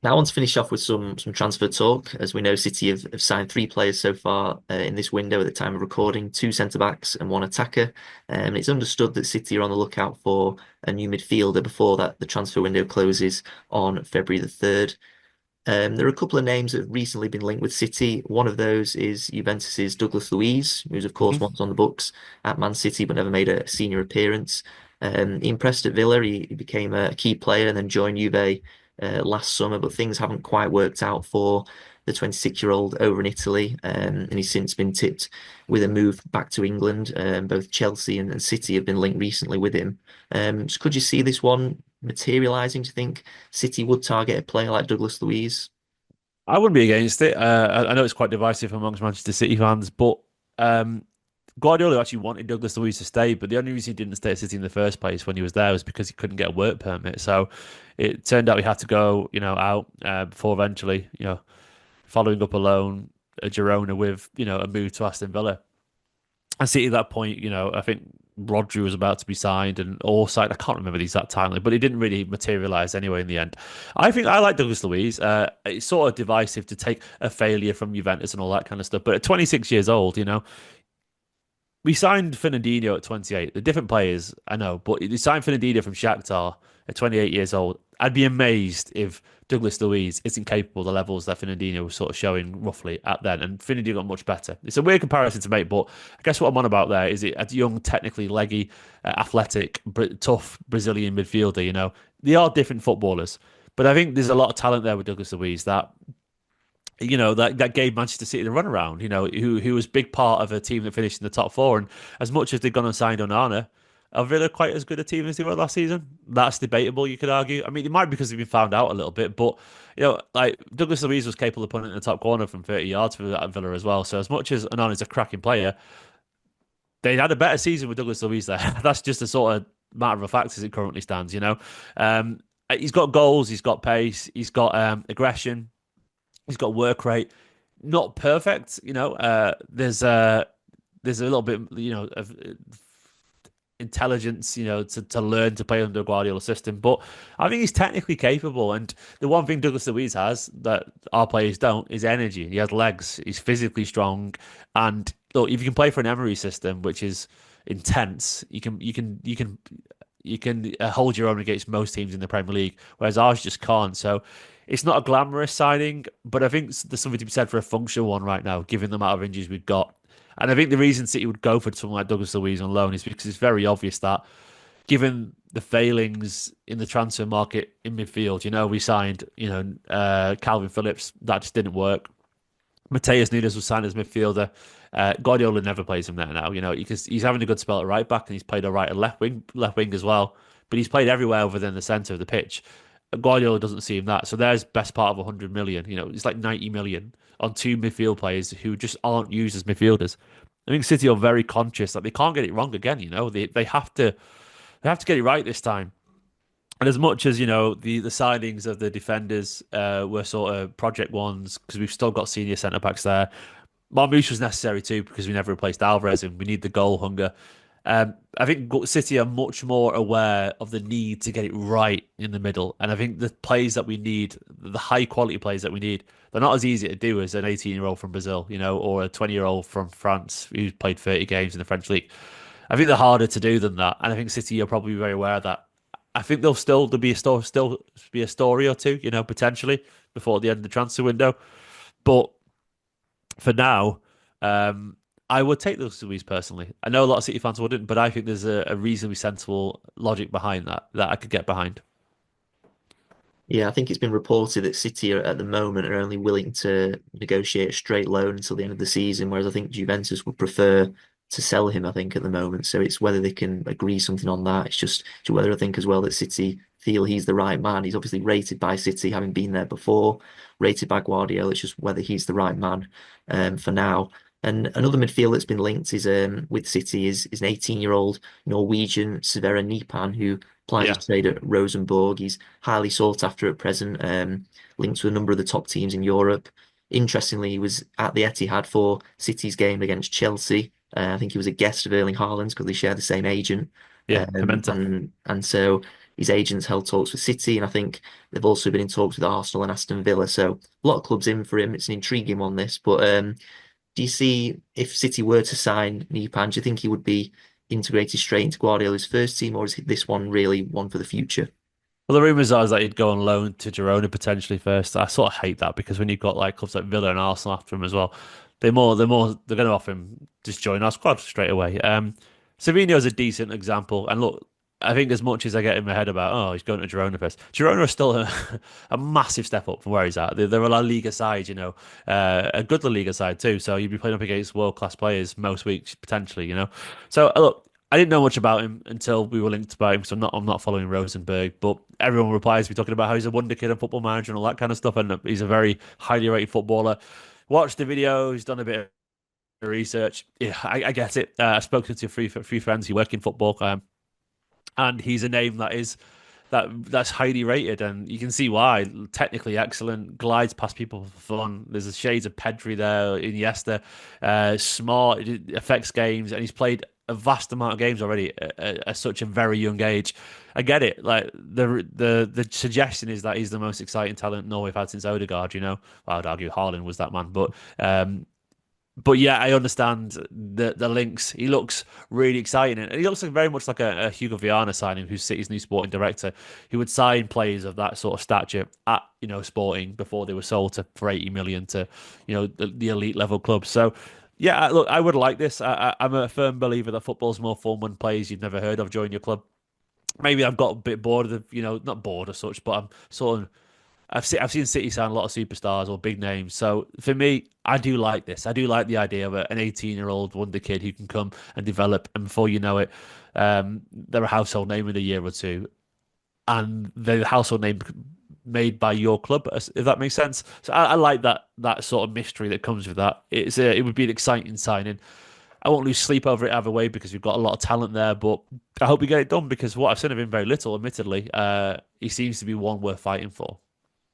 Now I want to finish off with some transfer talk. As we know, City have signed three players so far in this window at the time of recording, two centre backs and one attacker. It's understood that City are on the lookout for a new midfielder before that the transfer window closes on February the 3rd. There are a couple of names that have recently been linked with City. One of those is Juventus's Douglas Luiz, who's of course Hmm. once on the books at Man City but never made a senior appearance. He impressed at Villa. He became a key player and then joined Juve last summer, but things haven't quite worked out for the 26-year-old over in Italy, and he's since been tipped with a move back to England. Both Chelsea and City have been linked recently with him. So could you see this one materialising? Do you think City would target a player like Douglas Luiz? I wouldn't be against it. I know it's quite divisive amongst Manchester City fans, but um, Guardiola actually wanted Douglas Luiz to stay, but the only reason he didn't stay at City in the first place when he was there was because he couldn't get a work permit. So it turned out he had to go, out before eventually, following up a loan at Girona with, a move to Aston Villa. And City at that point, I think Rodri was about to be signed and all signed. I can't remember the exact timeline, but it didn't really materialize anyway in the end. I think I like Douglas Luiz. It's sort of divisive to take a failure from Juventus and all that kind of stuff. But at 26 years old, we signed Fernandinho at 28. They're different players, I know, but we signed Fernandinho from Shakhtar at 28 years old. I'd be amazed if Douglas Luiz isn't capable of the levels that Fernandinho was sort of showing roughly at then. And Fernandinho got much better. It's a weird comparison to make, but I guess what I'm on about there is it a young, technically leggy, athletic, tough Brazilian midfielder. They are different footballers, but I think there's a lot of talent there with Douglas Luiz that gave Manchester City the runaround, who was a big part of a team that finished in the top four. And as much as they've gone and signed Onana, are Villa quite as good a team as they were last season? That's debatable, you could argue. I mean, it might be because they've been found out a little bit, but like Douglas Luiz was capable of putting it in the top corner from 30 yards for that Villa as well. So as much as Onana's a cracking player, they had a better season with Douglas Luiz there. That's just a sort of matter of fact as it currently stands. Um, he's got goals, he's got pace, he's got aggression. He's got work rate, not perfect. There's a little bit, of intelligence, to learn to play under Guardiola's system. But I think he's technically capable. And the one thing Douglas Luiz has that our players don't is energy. He has legs. He's physically strong. And look, if you can play for an Emery system, which is intense, you can hold your own against most teams in the Premier League, whereas ours just can't. So it's not a glamorous signing, but I think there's something to be said for a functional one right now, given the amount of injuries we've got. And I think the reason City would go for someone like Douglas Luiz on loan is because it's very obvious that, given the failings in the transfer market in midfield, we signed, Kalvin Phillips, that just didn't work. Matheus Nunes was signed as midfielder. Guardiola never plays him there now, because he's having a good spell at right back and he's played all right at left wing as well. But he's played everywhere other than the centre of the pitch. Guardiola doesn't see him that. So there's best part of 100 million. It's like 90 million on two midfield players who just aren't used as midfielders. I think City are very conscious that they can't get it wrong again. They have to get it right this time. And as much as the signings of the defenders were sort of project ones because we've still got senior centre backs there. Marmoush was necessary too because we never replaced Alvarez and we need the goal hunger. I think City are much more aware of the need to get it right in the middle, and I think the plays that we need, the high quality plays that we need, they're not as easy to do as an 18-year-old from Brazil, or a 20-year-old from France who's played 30 games in the French league. I think they're harder to do than that, and I think City are probably very aware of that. I think there'll be a still be a story or two, potentially before the end of the transfer window. But for now, I would take those Luis personally. I know a lot of City fans wouldn't, but I think there's a reasonably sensible logic behind that I could get behind. Yeah, I think it's been reported that City are, at the moment are only willing to negotiate a straight loan until the end of the season, whereas I think Juventus would prefer to sell him, I think, at the moment. So it's whether they can agree something on that. It's just whether I think as well that City feel he's the right man. He's obviously rated by City, having been there before, rated by Guardiola. It's just whether he's the right man for now. And another midfield that's been linked is with City is an 18-year-old Norwegian Sverre Nypan who applies his Yeah. trade at Rosenborg. He's highly sought after at present, linked to a number of the top teams in Europe. Interestingly, he was at the Etihad for City's game against Chelsea. I think he was a guest of Erling Haaland's because they share the same agent. Yeah, Pimenta. And so his agents held talks with City, and I think they've also been in talks with Arsenal and Aston Villa. So a lot of clubs in for him. It's an intriguing one, this. But do you see if City were to sign Nypan, do you think he would be integrated straight into Guardiola's first team, or is this one really one for the future? Well, the rumours are is that he'd go on loan to Girona potentially first. I sort of hate that because when you've got like clubs like Villa and Arsenal after him as well, they're going to offer him just join our squad straight away. Savino is a decent example, and look, I think as much as I get in my head about he's going to Girona first, Girona is still a massive step up from where he's at. They're a La Liga side, a good La Liga side too. So you'd be playing up against world class players most weeks potentially. So look, I didn't know much about him until we were linked about him, so I'm not following Rosenborg. But everyone replies to me talking about how he's a wonder kid and football manager and all that kind of stuff, and he's a very highly rated footballer. Watched the video, he's done a bit of research. Yeah, I get it. I've spoken to a few friends who work in football, and he's a name that's highly rated, and you can see why. Technically excellent, glides past people for fun. There's a shades of Pedri there, Iniesta, smart, it affects games, and he's played a vast amount of games already at such a very young age. I get it. Like the suggestion is that he's the most exciting talent Norway have had since Odegaard. Well, I'd argue Haaland was that man, but yeah, I understand the links. He looks really exciting, and he looks like very much like a Hugo Viana signing, who's City's new sporting director. He would sign players of that sort of stature at Sporting before they were sold for 80 million to the elite level clubs. So yeah, look, I would like this. I'm a firm believer that football's more fun when players you've never heard of join your club. Maybe I've got a bit bored of not bored as such, but I'm sort of I've seen City sign a lot of superstars or big names. So for me, I do like this. I do like the idea of an 18-year-old wonder kid who can come and develop, and before you know it, they're a household name in a year or two, and they're a household name made by your club, if that makes sense. So I like that sort of mystery that comes with that. It would be an exciting signing. I won't lose sleep over it either way because we've got a lot of talent there, but I hope we get it done because what I've seen of him very little, admittedly. He seems to be one worth fighting for.